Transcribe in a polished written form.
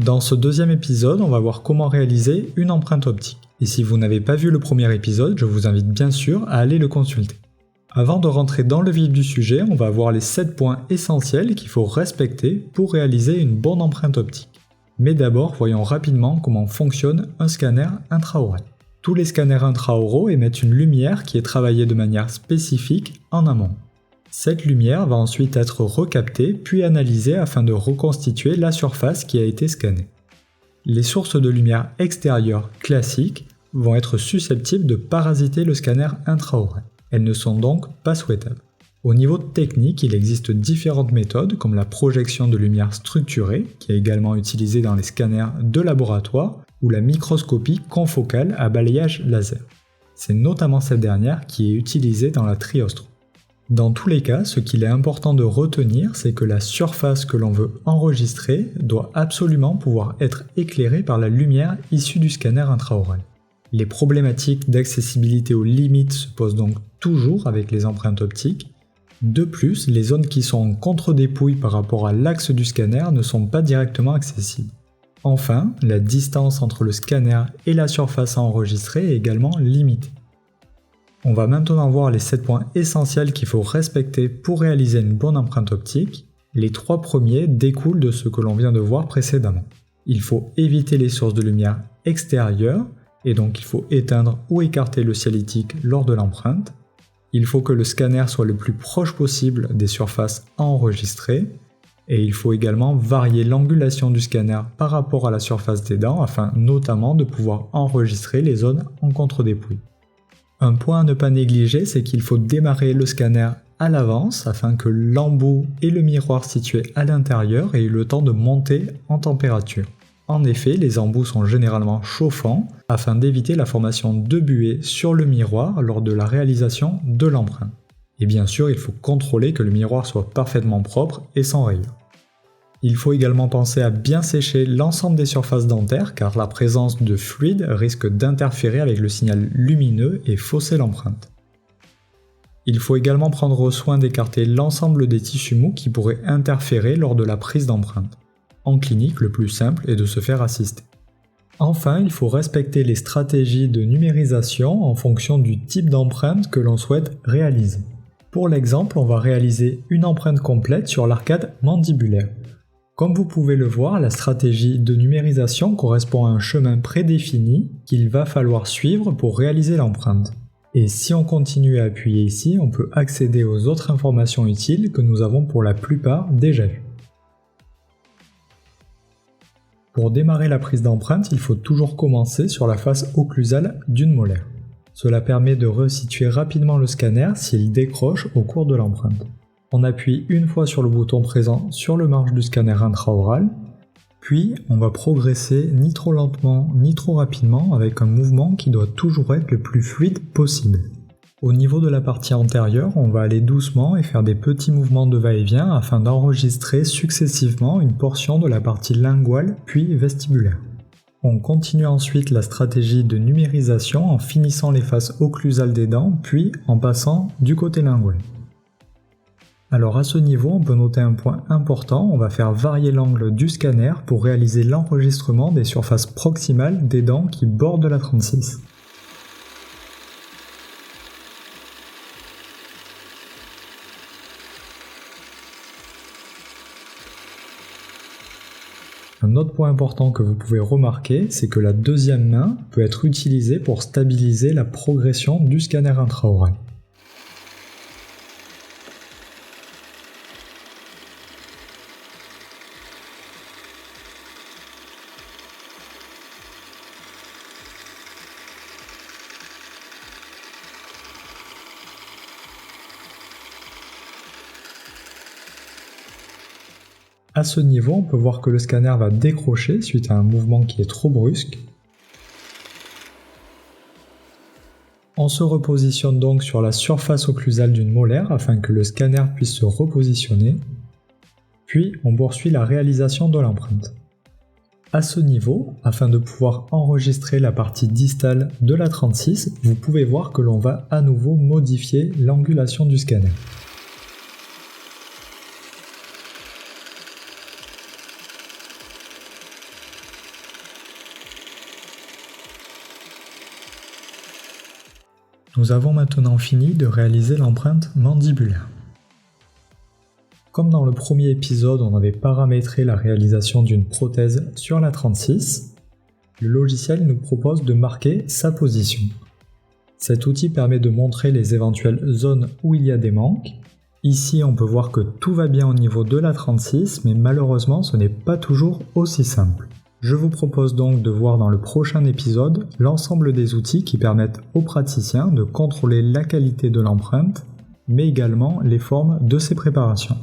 Dans ce deuxième épisode, on va voir comment réaliser une empreinte optique. Et si vous n'avez pas vu le premier épisode, je vous invite bien sûr à aller le consulter. Avant de rentrer dans le vif du sujet, on va voir les 7 points essentiels qu'il faut respecter pour réaliser une bonne empreinte optique. Mais d'abord, voyons rapidement comment fonctionne un scanner intraoral. Tous les scanners intraoraux émettent une lumière qui est travaillée de manière spécifique en amont. Cette lumière va ensuite être recaptée puis analysée afin de reconstituer la surface qui a été scannée. Les sources de lumière extérieure classiques vont être susceptibles de parasiter le scanner intraoral. Elles ne sont donc pas souhaitables. Au niveau technique, il existe différentes méthodes comme la projection de lumière structurée, qui est également utilisée dans les scanners de laboratoire, ou la microscopie confocale à balayage laser. C'est notamment cette dernière qui est utilisée dans la triostro. Dans tous les cas, ce qu'il est important de retenir, c'est que la surface que l'on veut enregistrer doit absolument pouvoir être éclairée par la lumière issue du scanner intraoral. Les problématiques d'accessibilité aux limites se posent donc toujours avec les empreintes optiques. De plus, les zones qui sont en contre-dépouille par rapport à l'axe du scanner ne sont pas directement accessibles. Enfin, la distance entre le scanner et la surface à enregistrer est également limitée. On va maintenant voir les 7 points essentiels qu'il faut respecter pour réaliser une bonne empreinte optique. Les 3 premiers découlent de ce que l'on vient de voir précédemment. Il faut éviter les sources de lumière extérieures, et donc il faut éteindre ou écarter le cialytique lors de l'empreinte. Il faut que le scanner soit le plus proche possible des surfaces à enregistrer, et il faut également varier l'angulation du scanner par rapport à la surface des dents afin notamment de pouvoir enregistrer les zones en contre-dépouille. Un point à ne pas négliger, c'est qu'il faut démarrer le scanner à l'avance afin que l'embout et le miroir situés à l'intérieur aient eu le temps de monter en température. En effet, les embouts sont généralement chauffants afin d'éviter la formation de buées sur le miroir lors de la réalisation de l'empreinte. Et bien sûr, il faut contrôler que le miroir soit parfaitement propre et sans rayures. Il faut également penser à bien sécher l'ensemble des surfaces dentaires car la présence de fluide risque d'interférer avec le signal lumineux et fausser l'empreinte. Il faut également prendre soin d'écarter l'ensemble des tissus mous qui pourraient interférer lors de la prise d'empreinte. En clinique, le plus simple est de se faire assister. Enfin, il faut respecter les stratégies de numérisation en fonction du type d'empreinte que l'on souhaite réaliser. Pour l'exemple, on va réaliser une empreinte complète sur l'arcade mandibulaire. Comme vous pouvez le voir, la stratégie de numérisation correspond à un chemin prédéfini qu'il va falloir suivre pour réaliser l'empreinte. Et si on continue à appuyer ici, on peut accéder aux autres informations utiles que nous avons pour la plupart déjà vues. Pour démarrer la prise d'empreinte, il faut toujours commencer sur la face occlusale d'une molaire. Cela permet de resituer rapidement le scanner s'il décroche au cours de l'empreinte. On appuie une fois sur le bouton présent sur le marge du scanner intraoral, puis on va progresser ni trop lentement ni trop rapidement avec un mouvement qui doit toujours être le plus fluide possible. Au niveau de la partie antérieure, on va aller doucement et faire des petits mouvements de va-et-vient afin d'enregistrer successivement une portion de la partie linguale puis vestibulaire. On continue ensuite la stratégie de numérisation en finissant les faces occlusales des dents puis en passant du côté lingual. Alors à ce niveau, on peut noter un point important, on va faire varier l'angle du scanner pour réaliser l'enregistrement des surfaces proximales des dents qui bordent la 36. Un autre point important que vous pouvez remarquer, c'est que la deuxième main peut être utilisée pour stabiliser la progression du scanner intraoral. À ce niveau, on peut voir que le scanner va décrocher suite à un mouvement qui est trop brusque. On se repositionne donc sur la surface occlusale d'une molaire afin que le scanner puisse se repositionner. Puis on poursuit la réalisation de l'empreinte. À ce niveau, afin de pouvoir enregistrer la partie distale de la 36, vous pouvez voir que l'on va à nouveau modifier l'angulation du scanner. Nous avons maintenant fini de réaliser l'empreinte mandibulaire. Comme dans le premier épisode, on avait paramétré la réalisation d'une prothèse sur la 36, le logiciel nous propose de marquer sa position. Cet outil permet de montrer les éventuelles zones où il y a des manques. Ici, on peut voir que tout va bien au niveau de la 36, mais malheureusement, ce n'est pas toujours aussi simple. Je vous propose donc de voir dans le prochain épisode l'ensemble des outils qui permettent aux praticiens de contrôler la qualité de l'empreinte, mais également les formes de ces préparations.